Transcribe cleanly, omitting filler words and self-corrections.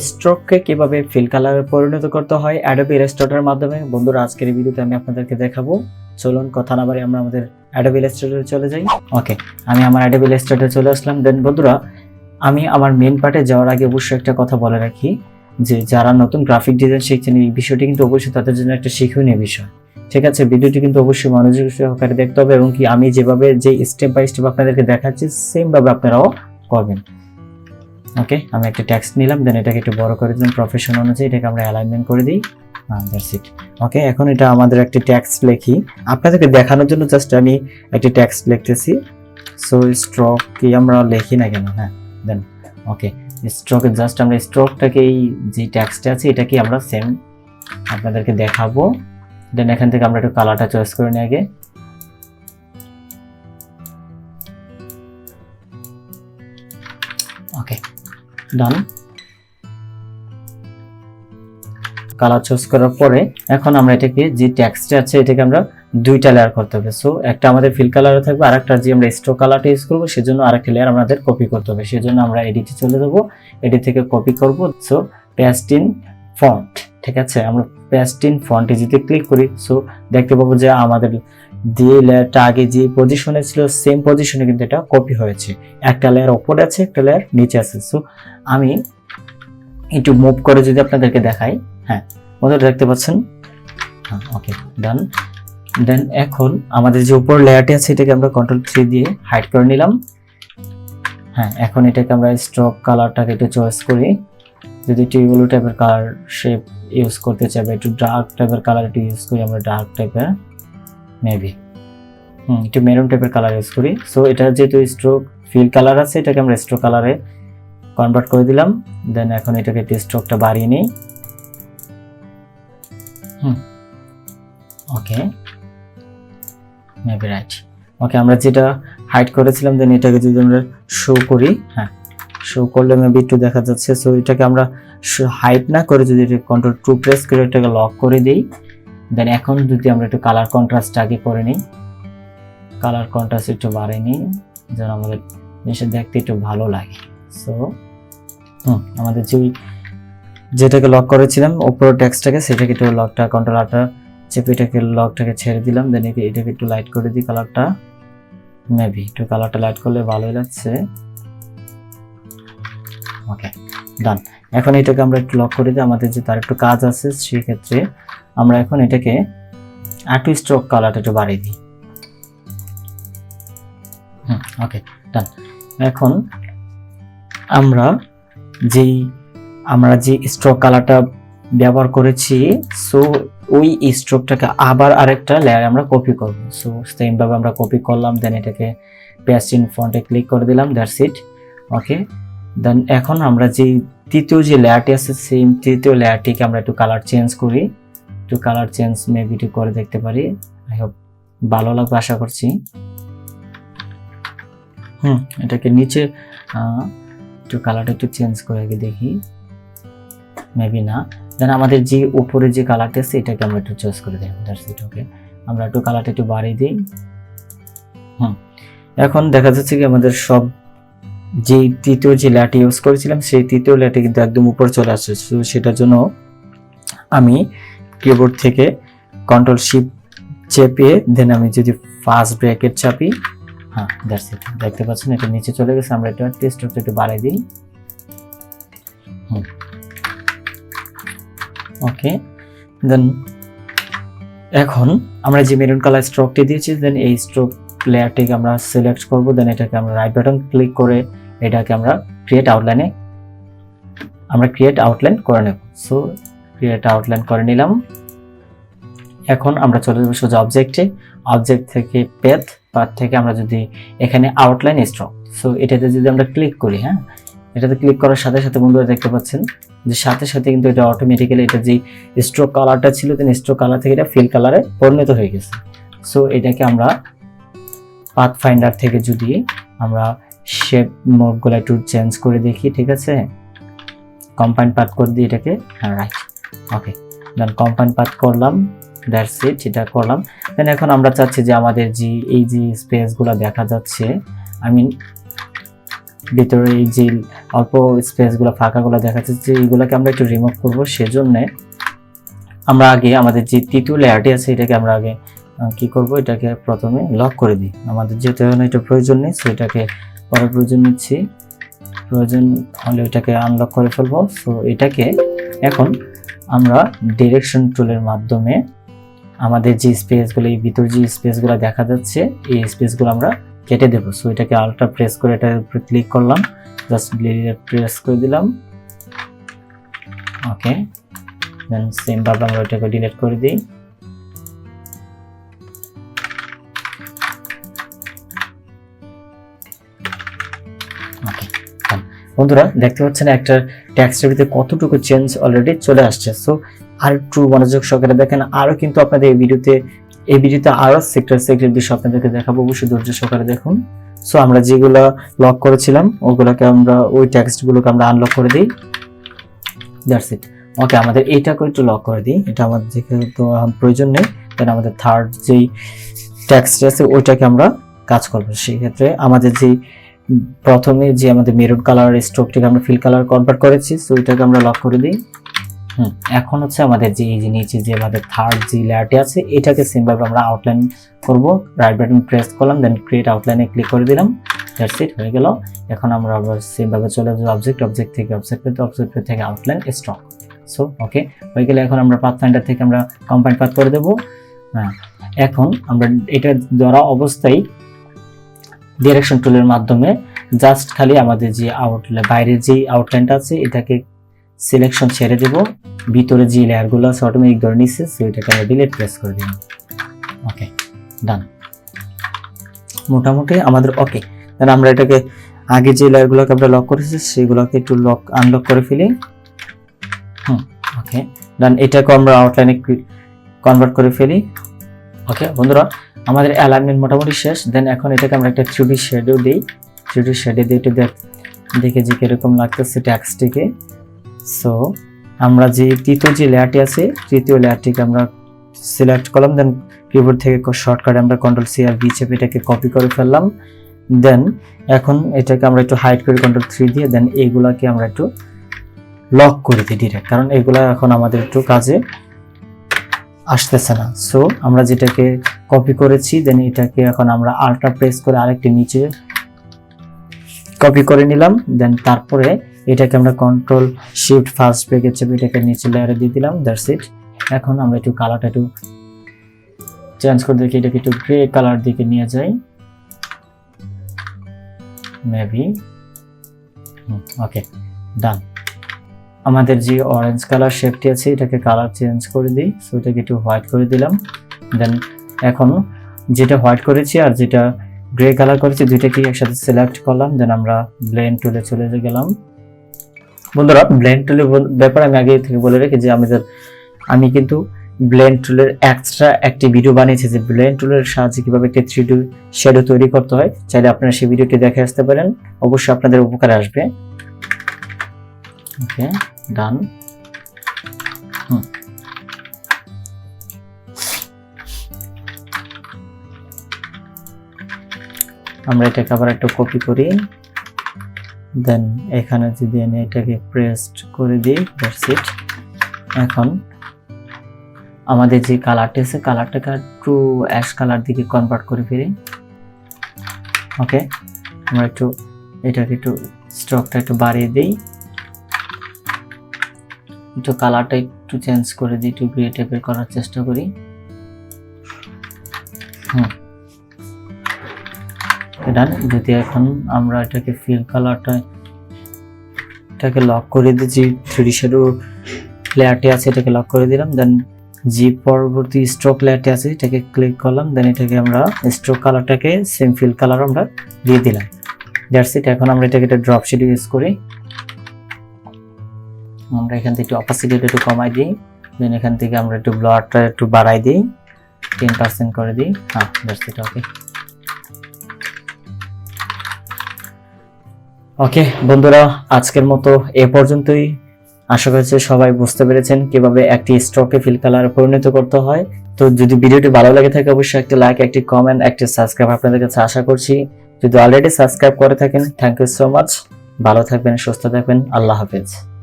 স্ট্রোককে কিভাবে ফিল কালারে পরিণত করতে হয় অ্যাডোবি ইলাস্ট্রেটরের মাধ্যমে। বন্ধুরা, আজকের এই ভিডিওতে আমি আপনাদেরকে দেখাবো। চলুন কথা না বাড়িয়ে আমরা আমাদের অ্যাডোবি ইলাস্ট্রেটরে চলে যাই। ওকে, আমি আমার অ্যাডোবি ইলাস্ট্রেটরে চলে আসলাম। দেন বন্ধুরা, আমি আমার মেন পার্টে যাওয়ার আগে অবশ্যই একটা কথা বলে রাখি যে যারা নতুন গ্রাফিক ডিজাইন শিখছেন এই বিষয়টি কিন্তু অবশ্যই তাদের জন্য একটা শিক্ষণীয় বিষয়। ঠিক আছে, ভিডিওটি কিন্তু অবশ্যই মনোযোগ সহকারে দেখতে হবে এবং কি আমি যেভাবে যে স্টেপ বাই স্টেপ আপনাদেরকে দেখাচ্ছি সেম ভাবে আপনারাও করবেন। ওকে, আমি একটা টেক্সট নিলাম, দেন এটাকে একটু বড় করে দিলাম প্রফেশন অনুযায়ী, এটাকে আমরা অ্যালাইনমেন্ট করে দিই। That's it. ওকে, এখন এটা আমাদের একটা টেক্সট লিখি আপনাদেরকে দেখানোর জন্য। জাস্ট আমি একটা টেক্সট লিখতেছি। সো স্ট্রোক কি আমরা লিখি না কেন? হ্যাঁ, দেন ওকে, স্ট্রোকে জাস্ট আমরা স্ট্রোকটাকে এই যে টেক্সটে আছে এটাকে আমরা সেম আপনাদেরকে দেখাবো। দেন এখান থেকে আমরা একটু কালারটা চয়েস করে নিই আগে। ওকে, ডান। কালার চুজ করার পরে এখন আমরা এটাকে যে টেক্সটে আছে এটাকে আমরা দুইটা লেয়ার করতে হবে। সো একটা আমাদের ফিল কালারে থাকবে, আরেকটা যে আমরা স্ট্রোক কালারটা ইউজ করবো সেজন্য আরেকটা লেয়ার আমাদের কপি করতে হবে। সেজন্য আমরা এডিটে চলে যাব, এডিট থেকে কপি করব। সো পেস্ট ইন ফন্ট, ঠিক আছে, আমরা পেস্ট ইন ফন্টে যদি ক্লিক করি সো দেখতে পাবো যে আমাদের যে লেয়ারটা আগে যে পজিশনে ছিল সেম পজিশনে কিন্তু এটা কপি হয়েছে। একটা লেয়ার উপরে আছে, একটা লেয়ার নিচে আছে। সো আমি একটু মুভ করে যদি আপনাদেরকে দেখাই, হ্যাঁ বন্ধুরা দেখতে পাচ্ছেন। হ্যাঁ, ওকে, ডান। দেন এখন আমাদের যে উপর লেয়ারটি আছে এটাকে আমরা Ctrl+3 দিয়ে হাইড করে নিলাম। হ্যাঁ, এখন এটাকে আমরা স্ট্রোক কালারটাকে একটু চয়েস করি। যদি একটু ইয়েলো টাইপের কালার শেপ ইউজ করতে চাই বা একটু ডার্ক টাইপের কালার একটু ইউজ করি, আমরা ডার্ক টাইপের মেবি একটু মেরুন টাইপের কালার ইউজ করি। সো এটা যেহেতু স্ট্রোক ফিল কালার আছে এটাকে আমরা স্ট্রোক কালারে কনভার্ট করে দিলাম। দেন এখন এটাকে একটু স্ট্রোকটা বাড়িয়ে নিই। ওকে, মেবি রাইট। ওকে, আমরা যেটা হাইড করেছিলাম দেন এটাকে যদি আমরা শো করি, হ্যাঁ শো করলে মেবি একটু দেখা যাচ্ছে। সো এটাকে আমরা হাইড না করে যদি Ctrl+2 প্রেস করে এটাকে লক করে দিই। দেন এখন যদি আমরা একটু কালার কন্ট্রাস্ট আগে করে নিই, কালার কন্ট্রাস্ট একটু বাড়িয়ে নিই যেন আমাদের জিনিসটা দেখতে একটু ভালো লাগে। সো আমাদের যেটাকে লক করেছিলাম উপর টেক্সটটাকে সেটাকে একটু লকটা Ctrl+8 চেপে এটাকে লকটাকে ছেড়ে দিলাম। দেন এটাকে একটু লাইট করে দিই কালারটা, মেবি একটু কালারটা লাইট করলে ভালোই লাগছে। ওকে, ডান। এখন এটাকে আমরা একটু লক করে দিই, আমাদের যে তার একটু কাজ আছে সেই ক্ষেত্রে আমরা এখন এটাকে একটু স্ট্রোক কালারটা একটু বাড়িয়ে দিই। ওকে, ডান। এখন আমরা যে স্ট্রোক কালারটা ব্যবহার করেছি সো ওই স্ট্রোকটাকে আবার আরেকটা লেয়ার আমরা কপি করব। সো সেম ভাবে আমরা কপি করলাম, দেন এটাকে পেস্ট ইন ফন্টে ক্লিক করে দিলাম। That's it. ওকে, দেন এখন আমরা যে তৃতীয় যে লেয়ারটি আছে সেম তৃতীয় লেয়ারটিকে আমরা একটু কালার চেঞ্জ করি। একটু কালার চেঞ্জ মেবি একটু করে দেখতে পারি। আই হোপ ভালো লাগবে আশা করছি। এটাকে নিচে একটু কালারটা একটু চেঞ্জ করে আগে দেখি, মেবি না। দেন আমাদের যে উপরে যে কালারটা আছে এটাকে আমরা একটু চয়েস করে দিই। That's it. ওকে, আমরা একটু কালারটা একটু বাড়িয়ে দিই। এখন দেখা যাচ্ছে কি আমাদের সব যে তৃতীয় যে লেয়ারটি ইউজ করেছিলাম সেই তৃতীয় লেয়ারটি কিন্তু একদম উপরে চলে আসছে। সো সেটার জন্য আমি কিবোর্ড থেকে Ctrl+Shift চেপে দেন আমি যদি ফার্স্ট ব্র্যাকেট চাপি, হ্যাঁ দ্যাটস ইট। দেখতে পাচ্ছেন এটা নিচে চলে গেছে। আমরা এটা টেক্সটটা একটু বাড়িয়ে দিই। ওকে, দেন এখন আমরা যে মেরুন কালার স্ট্রোকটি দিয়েছি দেন এই স্ট্রোক লেয়ারটিকে আমরা সিলেক্ট করব। দেন এটাকে আমরা রাইট বাটন ক্লিক করে এটাকে আমরা ক্রিয়েট আউটলাইন করে নেব। সো ক্রিয়েট আউটলাইন করে নিলাম। এখন আমরা চলে যাব সোজা অবজেক্টে, অবজেক্ট থেকে পাথ থেকে আমরা যদি এখানে আউটলাইন স্ট্রোক, সো এটাতে যদি আমরা ক্লিক করি, হ্যাঁ এটাতে ক্লিক করার সাথে সাথে বন্ধুরা দেখতে পাচ্ছেন যে সাথে সাথে কিন্তু এটা অটোমেটিক্যালি এটা যে স্ট্রোক কালারটা ছিল দেন স্ট্রোক কালার থেকে এটা ফিল কালারে পরিণত হয়ে গেছে। সো এটাকে আমরা পাথ ফাইন্ডার থেকে যদি আমরা শেপ মোডগুলো একটু চেঞ্জ করে দেখি, ঠিক আছে, কম্পাইন পাথ করে দিই এটাকে, হ্যাঁ রাইট। ওকে, দেন কম্পাইন পাথ করলাম। দ্যাটস ইট, এটা করলাম। দেন এখন আমরা চাচ্ছি যে আমাদের যে এই যে স্পেসগুলো দেখা যাচ্ছে, ভিতরে এই যে অল্প স্পেসগুলো ফাঁকাগুলো দেখা যাচ্ছে এইগুলোকে আমরা একটু রিমুভ করব। সেজন্য আমরা আগে আমাদের যে তৃতীয় লেয়ারটি আছে এটাকে আমরা আগে কি করব, এটাকে প্রথমে লক করে দিই। আমাদের যেহেতু এখন এটা প্রয়োজন নেই, সো এটাকে পরে প্রয়োজন নিচ্ছি, প্রয়োজন হলে এটাকে আনলক করে ফেলবো। সো এটাকে এখন আমরা ডিরেকশন টুলের মাধ্যমে আমাদের যে স্পেসগুলো, এই ভিতর যে স্পেসগুলো দেখা যাচ্ছে এই স্পেসগুলো আমরা কেটে দেবো। সো এটাকে আল্ট্রা প্রেস করে এটার উপরে ক্লিক করলাম, জাস্ট ডিলিট প্রেস করে দিলাম। ওকে, দেন সেম ভাবে আমরা এটাকে ডিলিট করে দিই। ওকে বন্ধুরা, দেখতে পাচ্ছেন একটা টেক্সটের ভিতরে কতটুকু চেঞ্জ অলরেডি চলে আসছে। সো আর একটু মনোযোগ সহকারে দেখেন, আরো কিন্তু আপনাদের এই ভিডিওতে আরো সেক্টর বিষয় আপনাদেরকে দেখাবো, অবশ্যই ধৈর্য সহকারে দেখুন। সো আমরা যেগুলো লক করেছিলাম ওগুলোকে আমরা ওই টেক্সটগুলোকে আমরা আনলক করে দিই, দ্যাটস ইট। ওকে, আমাদের এইটাকে একটু লক করে দিই, এটা আমাদের তো প্রয়োজন নেই। দেন আমাদের থার্ড যেই টেক্সট আছে ওইটাকে আমরা কাজ করবো। সেই ক্ষেত্রে আমাদের যে প্রথমে যে আমাদের মেরুন কালার স্ট্রোকটাকে আমরা ফিল কালার কনভার্ট করেছি, সো এটাকে আমরা লক করে দিই। এখন হচ্ছে আমাদের যে এই যে নিচে যে আমাদের থার্ড যে লেয়ারটি আছে এটাকে সেম ভাবে আমরা আউটলাইন করব। রাইট বাটন প্রেস করলাম, দেন ক্রিয়েট আউটলাইনে ক্লিক করে দিলাম, দ্যাটস ইট, হয়ে গেল। এখন আমরা আবার সেম ভাবে চলে যাব অবজেক্ট থেকে আউটলাইন স্ট্রোক। সো ওকে, হয়ে গেলে এখন আমরা পাথ ফাইন্ডার থেকে আমরা কম্পাইন্ড পাথ করে দেব। এখন আমরা এটা ধরা অবস্থায় ডিরেকশন টুলের মাধ্যমে জাস্ট খালি আমাদের যে আউটলাইন, বাইরের যে আউটলাইনটা আছে এটাকে সিলেকশন ছেড়ে দেব, ভিতরে যে লেয়ারগুলো আছে অটোমেটিক ধরে নিচ্ছে, সো এটাকে আমরা ডিলিট প্রেস করে দিলাম। ওকে, ডান। মোটামুটি আমাদের ওকে। দেন আমরা এটাকে আগে যে লেয়ারগুলোকে আমরা লক করেছি সেগুলোকে একটু আনলক করে ফেলি। ওকে, ডান। এটাকে আমরা আউটলাইনে কনভার্ট করে ফেলি। ওকে বন্ধুরা, আমাদের অ্যালাইনমেন্ট মোটামুটি শেষ। দেন এখন এটাকে আমরা একটা 3D শ্যাডো দিই, 3D শ্যাডো দিয়ে একটু দেখে যে কিরকম লাগতেছে টেক্সটটিকে। সো আমরা যে তৃতীয় যে লেয়ারটি আছে তৃতীয় লেয়ারটিকে আমরা সিলেক্ট করলাম, দেন কিবোর্ড থেকে শর্টকাটে আমরা কন্ট্রোল সি আর ভি চেপে এটাকে কপি করে ফেললাম। দেন এখন এটাকে আমরা একটু হাইড করে কন্ট্রোল 3 দিয়ে দেন এইগুলাকে আমরা একটু লক করে দিই ডিরেক্ট, কারণ এগুলা এখন আমাদের একটু কাজে আসতেছে না। সো আমরা যেটাকে কপি করেছি দেন এটাকে এখন আমরা আল্ট্রা প্রেস করে আরেকটি নিচে কপি করে নিলাম। দেন তারপরে এটাকে আমরা কন্ট্রোল শিফট ফার্স্ট ব্রেকেট চেপে এটাকে নিচে লেয়ারে দিয়ে দিলাম, দ্যাটস ইট। এখন আমরা একটু কালারটা একটু চেঞ্জ করে দেখি, এটাকে একটু গ্রে কালার দিকে নিয়ে যাই মেবি। ওকে, ডান। আমাদের যে অরেঞ্জ কালার শেপটি আছে এটাকে কালার চেঞ্জ করে দিই, সো এটাকে একটু হোয়াইট করে দিলাম। দেন এখন যেটা হোয়াইট করেছি আর যেটা গ্রে কালার করেছি দুইটাকে একসাথে সিলেক্ট করলাম। দেন আমরা ব্লেন্ড টুলে চলে গেলাম। বন্ধুরা, ব্লেন্ড টুলের ব্যাপারে আমি আগে থেকে বলে রেখে যে আমি কিন্তু ব্লেন্ড টুলের এক্সট্রা একটি ভিডিও বানিয়েছি যে ব্লেন্ড টুলের সাহায্যে কিভাবে একটি 3D শ্যাডো তৈরি করতে হয়। চাইলে আপনারা সেই ভিডিওটি দেখে আসতে পারেন, অবশ্যই আপনাদের উপকারে আসবে। ওকে, ডান। আমরা এটাকে আবার একটু কপি করি, দেন এখানে যদি আমি এটাকে প্রেসড করে দিই, দ্যাটস ইট। এখন আমাদের যে কালারটা আছে কালারটাকে একটু অ্যাশ কালার দিকে কনভার্ট করে ফেলি। ওকে, আমরা একটু এটাকে একটু স্ট্রোকটা একটু বাড়িয়ে দিই, একটু কালারটা একটু চেঞ্জ করে দিই, একটু গ্রে টাইপের করার চেষ্টা করি। ডান। যদি এখন আমরা এটাকে ফিল কালারটা এটাকে লক করে দিই, যে 3D শ্যাডো লেয়ারটি আছে এটাকে লক করে দিলাম। দেন যে পরবর্তী স্ট্রোক লেয়ারটি আছে এটাকে ক্লিক করলাম, দেন এটাকে আমরা স্ট্রোক কালারটাকে সেম ফিল কালার আমরা দিয়ে দিলাম, দ্যাটস ইট। এখন আমরা এটাকে একটা ড্রপ শ্যাডো ইউজ করি, আমরা এখান থেকে একটু অপাসিটিটা একটু কমাই দিই, দেন এখান থেকে আমরা একটু ব্লারটা একটু বাড়াই দিই, 10% করে দিই। That's it. ওকে ওকে বন্ধুরা, আজকের মতো এ পর্যন্তই। আশা করছি সবাই বুঝতে পেরেছেন কিভাবে একটি স্ট্রোকে ফিল কালার পরিণত করতে হয়। তো যদি ভিডিওটি ভালো লাগে থাকে অবশ্যই একটা লাইক, একটি কমেন্ট, একটি সাবস্ক্রাইব আপনাদের কাছে আশা করছি। যদি অলরেডি সাবস্ক্রাইব করে থাকেন, থ্যাংক ইউ সো মাচ। ভালো থাকবেন, সুস্থ থাকবেন, আল্লাহ হাফেজ।